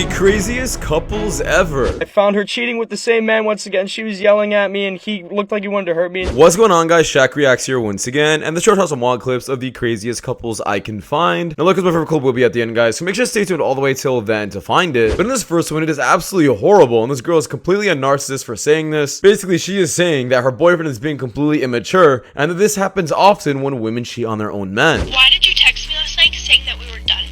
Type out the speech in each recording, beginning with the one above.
The craziest couples ever. I found her cheating with the same man once again. She was yelling at me and he looked like he wanted to hurt me. What's going on, guys? Shak-Reacts here once again, and this shows how some wild clips of the craziest couples I can find. Now look, at my favorite clip will be at the end, guys, so make sure to stay tuned all the way till then to find it. But in this first one, it is absolutely horrible, and this girl is completely a narcissist for saying this. Basically, she is saying that her boyfriend is being completely immature, and that this happens often when women cheat on their own men. Why did you text me last night saying that we were done?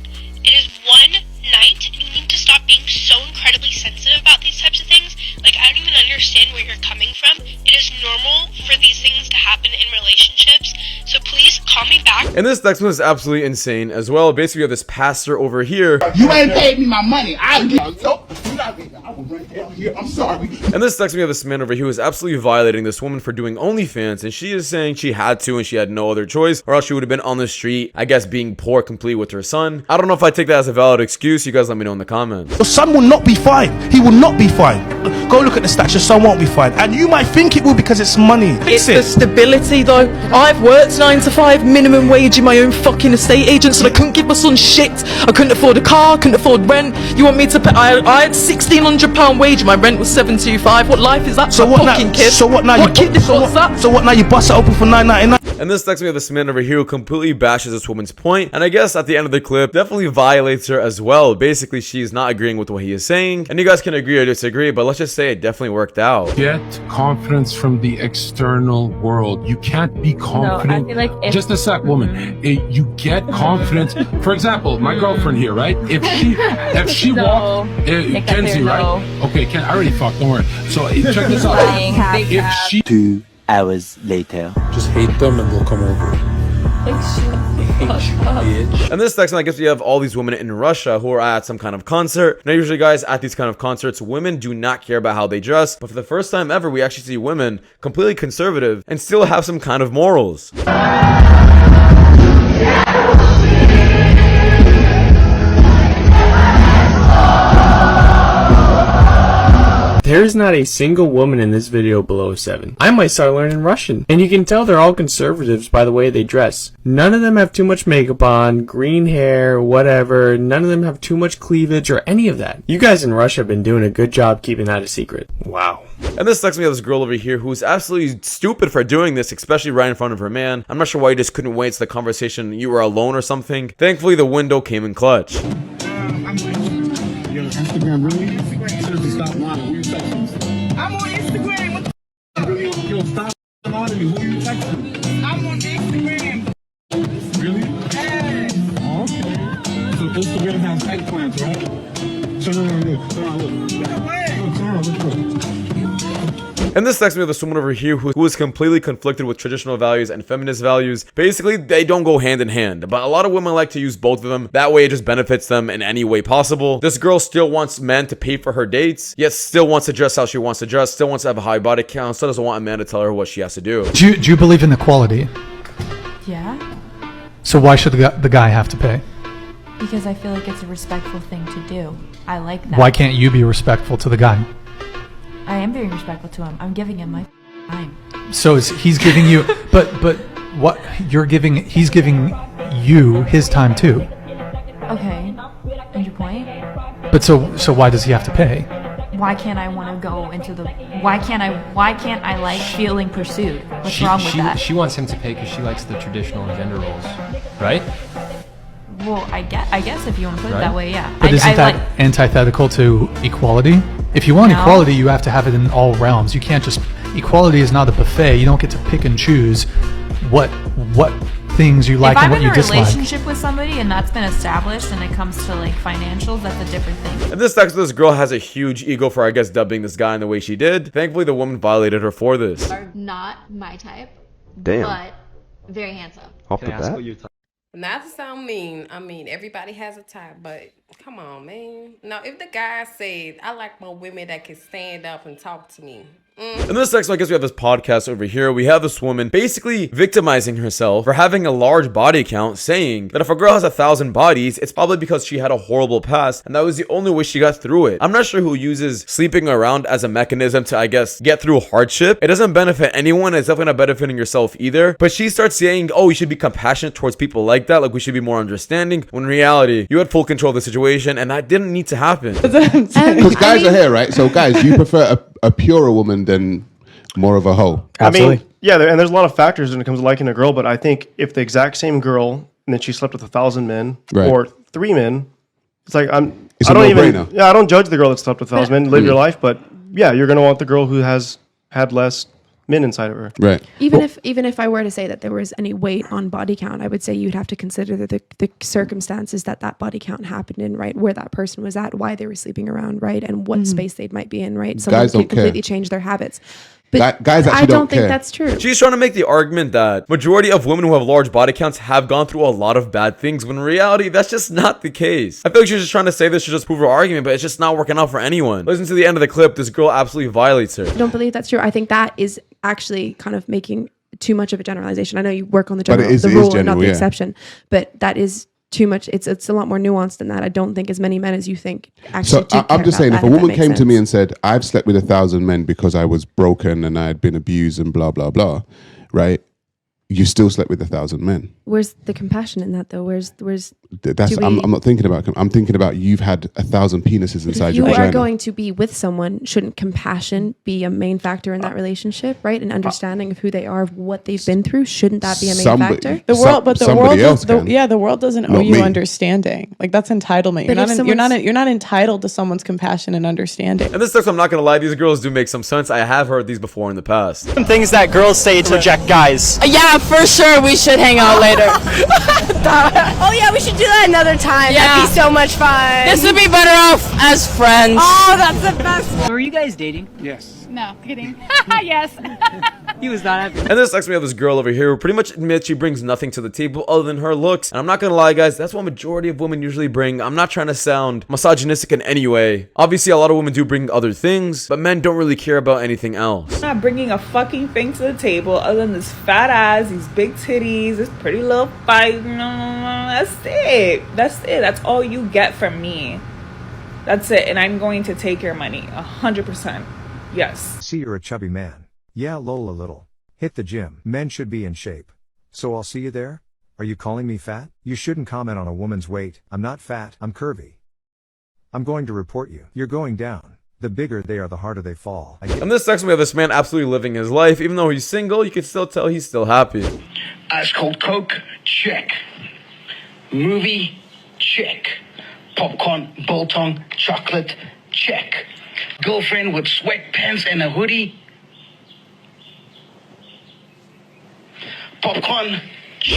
It is one night, and you need to stop being so incredibly sensitive about these types of things. Like, I don't even understand where you're coming from. It is normal for these things to happen in relationships, so please call me back. And this next one is absolutely insane as well. Basically, we have this pastor over here. You ain't paid me my money. I will run down here. I'm sorry. And this next, we have this man over here who is absolutely violating this woman for doing OnlyFans, and she is saying she had to and she had no other choice, or else she would have been on the street, I guess, being poor completely with her son. I don't know if I take that as a valid excuse. You guys let me know in the comments. Your son will not be fine. He will not be fine. Go look at the stats. Your son won't be fine. And you might think it will because it's money. It's the stability, though. I've worked 9 to 5 minimum wage in my own fucking estate agent, so I couldn't give my son shit. I couldn't afford a car, couldn't afford rent. You want me to pay? I had £1,600 wage and my rent was $725. What life is that? So what fucking now? kid? So what now? What kid wants that? So what now? You bust it open for $9.99. And this next, we have this man over here who completely bashes this woman's point, and I guess at the end of the clip definitely violates her as well. Basically, she's not agreeing with what he is saying, and you guys can agree or disagree, but let's just say it definitely worked out. Get confidence from the external world. You can't be confident. No, I feel like Just a sec, woman. You get confidence. For example, my girlfriend here, right? If she No. walked, Like, Kenzie, right? no. Okay, I already fucked. Don't worry. So check this out. Lying, half If she 2 hours later. just hate them and they'll come over. And this next one, I guess we have all these women in Russia who are at some kind of concert. Now, usually, guys, at these kind of concerts, women do not care about how they dress, but for the first time ever, we actually see women completely conservative and still have some kind of morals. There's not a single woman in this video below 7. I might start learning Russian. And you can tell they're all conservatives by the way they dress. None of them have too much makeup on, green hair, whatever. None of them have too much cleavage or any of that. You guys in Russia have been doing a good job keeping that a secret. Wow. And this next, we have this girl over here who's absolutely stupid for doing this, especially right in front of her man. I'm not sure why you just couldn't wait to the conversation you were alone or something. Thankfully, the window came in clutch. Instagram, really? Seriously, stop lying. Who you texting? I'm on Instagram. What the really? Yo, stop lying to me. Who you texting? I'm on Instagram. Really? Yeah. Oh, okay. So Instagram has eggplants, right? Turn around, look. Turn around, look. Turn around, look. And this next, we have this woman over here who is completely conflicted with traditional values and feminist values. Basically, they don't go hand in hand, but a lot of women like to use both of them. That way, it just benefits them in any way possible. This girl still wants men to pay for her dates, yet still wants to dress how she wants to dress, still wants to have a high body count, still doesn't want a man to tell her what she has to do. Do you believe in equality? Yeah, So why should the guy have to pay? because I feel like it's a respectful thing to do. I like that. Why can't you be respectful to the guy? I am being respectful to him. I'm giving him my time. So he's giving you, but what you're giving? He's giving you his time too. Okay, and your point? But so why does he have to pay? Why can't I want to go into the? Why can't I like feeling pursued? What's wrong with that? She wants him to pay because she likes the traditional gender roles, right? Well, I guess if you want to put it that way, yeah. But isn't that antithetical to equality? If you want equality, you have to have it in all realms. You can't just... Equality is not a buffet. You don't get to pick and choose what things you like and what you dislike. If I'm in a relationship with somebody and that's been established and it comes to like financials, that's a different thing. And this girl has a huge ego for, I guess, dubbing this guy in the way she did. Thankfully, the woman violated her for this. Are not my type. Damn. But very handsome. Off the bat? Not to sound mean, I mean, everybody has a type, but come on, man. Now, if the guy said, I like my women that can stand up and talk to me. In this section, I guess we have this podcast over here. We have this woman basically victimizing herself for having a large body count, saying that if a girl has 1,000 bodies, it's probably because she had a horrible past, and that was the only way she got through it. I'm not sure who uses sleeping around as a mechanism to, I guess, get through hardship. It doesn't benefit anyone. It's definitely not benefiting yourself either. But she starts saying, oh, you should be compassionate towards people like that. Like, we should be more understanding. When in reality, you had full control of the situation. situation, and that didn't need to happen. Because guys are here, right? So guys, you prefer a purer woman than more of a hoe? Absolutely. I mean, yeah, and there's a lot of factors when it comes to liking a girl, but I think if the exact same girl and then she slept with 1,000 men or 3 men, it's like I don't judge the girl that slept with 1,000 men. Live your life, but yeah, you're gonna want the girl who has had less men inside of her. Right. Even if I were to say that there was any weight on body count, I would say you'd have to consider the circumstances that body count happened in, right? Where that person was at, why they were sleeping around, right? And what space they might be in, right? Someone could completely change their habits. But guys actually I don't think that's true. She's trying to make the argument that majority of women who have large body counts have gone through a lot of bad things, when in reality, that's just not the case. I feel like she's just trying to say this to just prove her argument, but it's just not working out for anyone. Listen to the end of the clip. This girl absolutely violates her. I don't believe that's true. I think that is actually kind of making too much of a generalization. I know you work on the general, the rule and not the exception, but that is too much. It's a lot more nuanced than that. I don't think as many men as you think actually. So I'm just saying, if a woman came to me and said, "I've slept with 1,000 men because I was broken and I had been abused and blah blah blah," right? You still slept with 1,000 men. Where's the compassion in that, though? Where's I'm not thinking about. I'm thinking about you've had 1,000 penises inside your vagina. You are going to be with someone. Shouldn't compassion be a main factor in that relationship, right? And understanding of who they are, of what they've been through. Shouldn't that be a main factor? The world doesn't owe you understanding. Like, that's entitlement. You're not entitled to someone's compassion and understanding. And this stuff, I'm not gonna lie, these girls do make some sense. I have heard these before in the past. Some things that girls say to reject guys. Yeah, for sure. We should hang out later. Oh yeah, we should do that another time. Yeah. That'd be so much fun. This would be better off as friends. Oh, that's the best. Were you guys dating? Yes. No, kidding. Yes. He was not happy. And this next we have this girl over here who pretty much admits she brings nothing to the table other than her looks. And I'm not gonna lie, guys, that's what majority of women usually bring. I'm not trying to sound misogynistic in any way. Obviously, a lot of women do bring other things, but men don't really care about anything else. I'm not bringing a fucking thing to the table other than this fat ass, these big titties, this pretty little fight. That's it. That's it. That's all you get from me. That's it. And I'm going to take your money 100%. Yes. See, you're a chubby man. Yeah, lol, a little. Hit the gym. Men should be in shape. So I'll see you there? Are you calling me fat? You shouldn't comment on a woman's weight. I'm not fat, I'm curvy. I'm going to report you. You're going down. The bigger they are, the harder they fall. In this section, we have this man absolutely living his life. Even though he's single, you can still tell he's still happy. Ice cold Coke, check. Movie, check. Popcorn, biltong, chocolate, check. Girlfriend with sweatpants and a hoodie. Popcorn.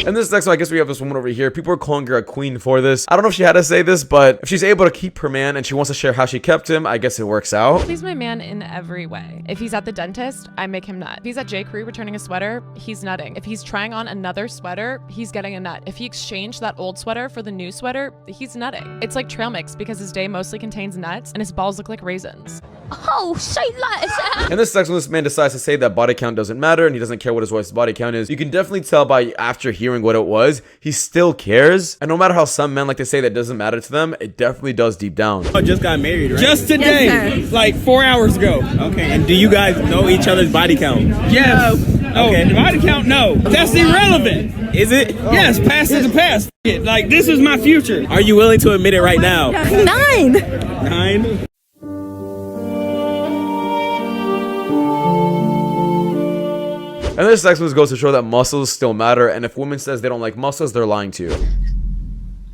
And this next one, I guess we have this woman over here. People are calling her a queen for this. I don't know if she had to say this, but if she's able to keep her man and she wants to share how she kept him, I guess it works out. He's my man in every way. If he's at the dentist, I make him nut. If he's at J. Crew returning a sweater, he's nutting. If he's trying on another sweater, he's getting a nut. If he exchanged that old sweater for the new sweater, he's nutting. It's like trail mix because his day mostly contains nuts and his balls look like raisins. Oh, say less. In this section, this man decides to say that body count doesn't matter and he doesn't care what his wife's body count is. You can definitely tell by after hearing what it was, he still cares. And no matter how some men like to say that doesn't matter to them, it definitely does deep down. I just got married, right? Just today, yes, like 4 hours ago. Okay, and do you guys know each other's body count? Yes. No. Okay, body count, no. That's irrelevant. Is it? Oh. Yes, past is the past. Like, this is my future. Are you willing to admit it right now? 9. 9? And this next one goes to show that muscles still matter, and if women says they don't like muscles, they're lying to you.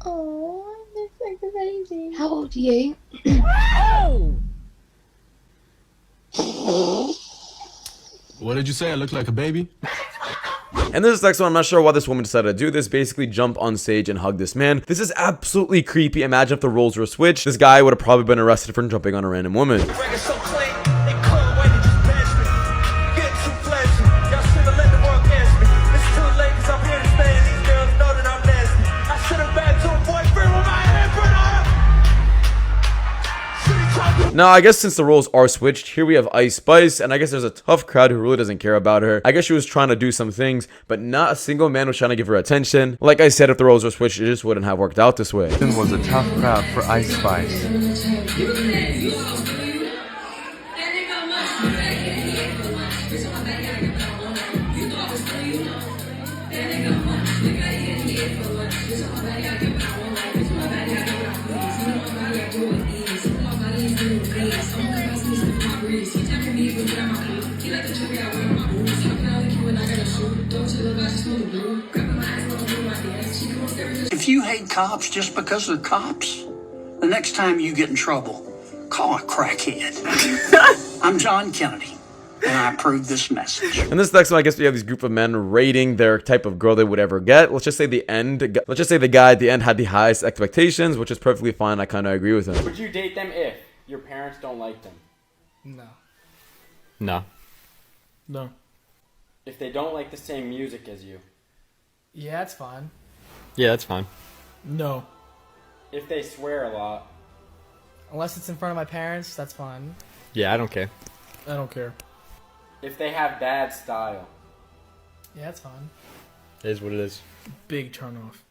Oh, I look like a baby. How old are you? What did you say? I look like a baby? And this next one, I'm not sure why this woman decided to do this. Basically, jump on stage and hug this man. This is absolutely creepy. Imagine if the roles were switched. This guy would have probably been arrested for jumping on a random woman. Now, I guess since the roles are switched, here we have Ice Spice, and I guess there's a tough crowd who really doesn't care about her. I guess she was trying to do some things, but not a single man was trying to give her attention. Like I said, if the roles were switched, it just wouldn't have worked out this way. It was a tough crowd for Ice Spice. If you hate cops just because they're cops, the next time you get in trouble, call a crackhead. I'm John Kennedy, and I approve this message. In this next one, I guess we have these group of men rating their type of girl they would ever get. Let's just say the guy at the end had the highest expectations, which is perfectly fine. I kind of agree with him. Would you date them if your parents don't like them? No. No. No. If they don't like the same music as you? Yeah, that's fine. Yeah, that's fine. No. If they swear a lot? Unless it's in front of my parents, that's fine. Yeah, I don't care. I don't care. If they have bad style? Yeah, that's fine. It is what it is. Big turn off.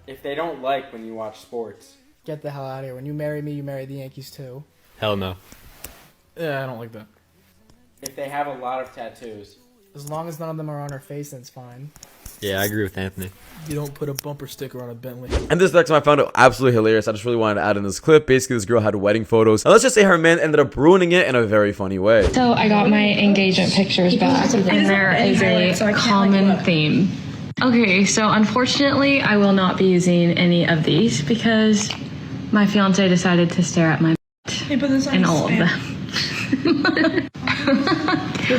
If they don't like when you watch sports? Get the hell out of here. When you marry me, you marry the Yankees too. Hell no. Yeah, I don't like that. If they have a lot of tattoos? As long as none of them are on her face, then it's fine. Yeah, I agree with Anthony. You don't put a bumper sticker on a Bentley. And this next one I found it absolutely hilarious. I just really wanted to add in this clip. Basically, this girl had wedding photos. And let's just say her man ended up ruining it in a very funny way. So I got my engagement pictures back, and there is a common theme. Okay, so unfortunately, I will not be using any of these because my fiance decided to stare at my in all of them.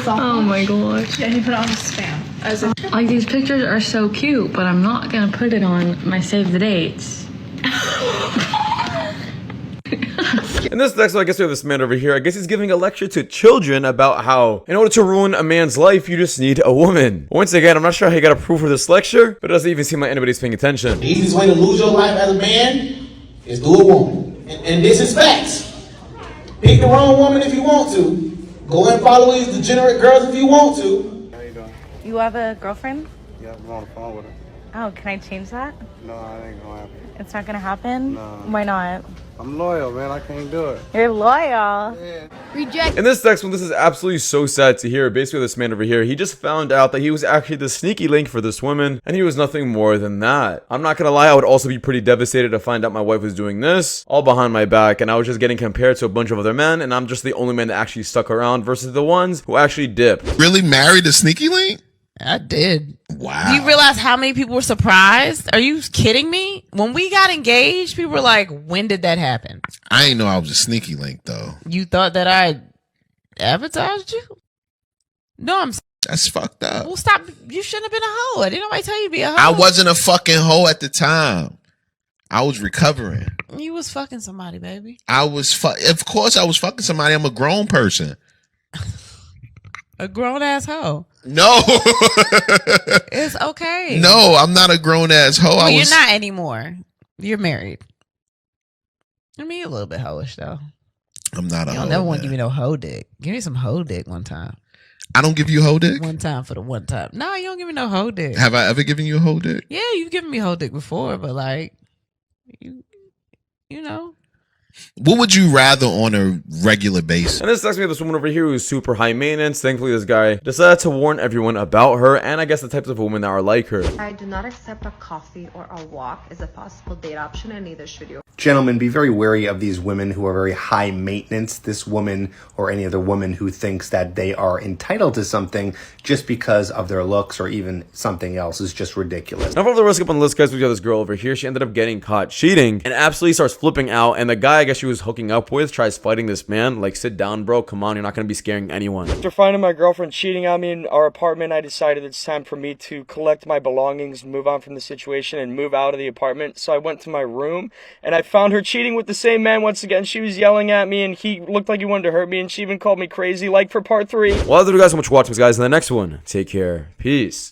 Oh my gosh. Yeah, he put it on spam. Like, these pictures are so cute, but I'm not gonna put it on my save the dates. In this next one, I guess we have this man over here. I guess he's giving a lecture to children about how in order to ruin a man's life, you just need a woman. Once again, I'm not sure how he got approved for this lecture, but it doesn't even seem like anybody's paying attention. The easiest way to lose your life as a man is through a woman. And this is facts. Pick the wrong woman if you want to. Go and follow these degenerate girls if you want to. How you doing? You have a girlfriend? Yeah, I'm on the phone with her. Oh, can I change that? No, it ain't gonna happen. It's not gonna happen? No. Why not? I'm loyal, man. I can't do it. You're loyal. Yeah. Reject. In this next one, this is absolutely so sad to hear. Basically, this man over here, he just found out that he was actually the sneaky link for this woman, and he was nothing more than that. I'm not gonna lie, I would also be pretty devastated to find out my wife was doing this, all behind my back, and I was just getting compared to a bunch of other men, and I'm just the only man that actually stuck around versus the ones who actually dipped. Really married a sneaky link? I did. Wow. Do you realize how many people were surprised? Are you kidding me? When we got engaged, people were like, when did that happen? I didn't know I was a sneaky link, though. You thought that I advertised you? No, That's fucked up. Well, stop. You shouldn't have been a hoe. Didn't nobody tell you to be a hoe? I wasn't a fucking hoe at the time. I was recovering. You was fucking somebody, baby. Of course I was fucking somebody. I'm a grown person. A grown ass hoe. No. It's okay. No, I'm not a grown ass hoe. Well, you're not anymore. You're married. I mean, you're a little bit hoish though. I'm not a hoe. You don't never want to give me no hoe dick. Give me some hoe dick one time. I don't give you hoe dick? One time for the one time. No, you don't give me no hoe dick. Have I ever given you a hoe dick? Yeah, you've given me hoe dick before, but like, you know. What would you rather on a regular basis? And this next we have this woman over here who's super high maintenance. Thankfully, this guy decided to warn everyone about her and I guess the types of women that are like her. I do not accept a coffee or a walk as a possible date option, and neither should you. Gentlemen, be very wary of these women who are very high maintenance. This woman or any other woman who thinks that they are entitled to something just because of their looks or even something else is just ridiculous. Now for the rest up on the list, guys, we got this girl over here. She ended up getting caught cheating and absolutely starts flipping out. And the guy I guess she was hooking up with tries fighting this man. Like, sit down, bro. Come on, you're not going to be scaring anyone. After finding my girlfriend cheating on me in our apartment, I decided it's time for me to collect my belongings, move on from the situation, and move out of the apartment. So I went to my room, and I found her cheating with the same man once again. She was yelling at me, and he looked like he wanted to hurt me, and she even called me crazy, like for part 3. Well, thank you guys so much for watching, guys. In the next one, take care. Peace.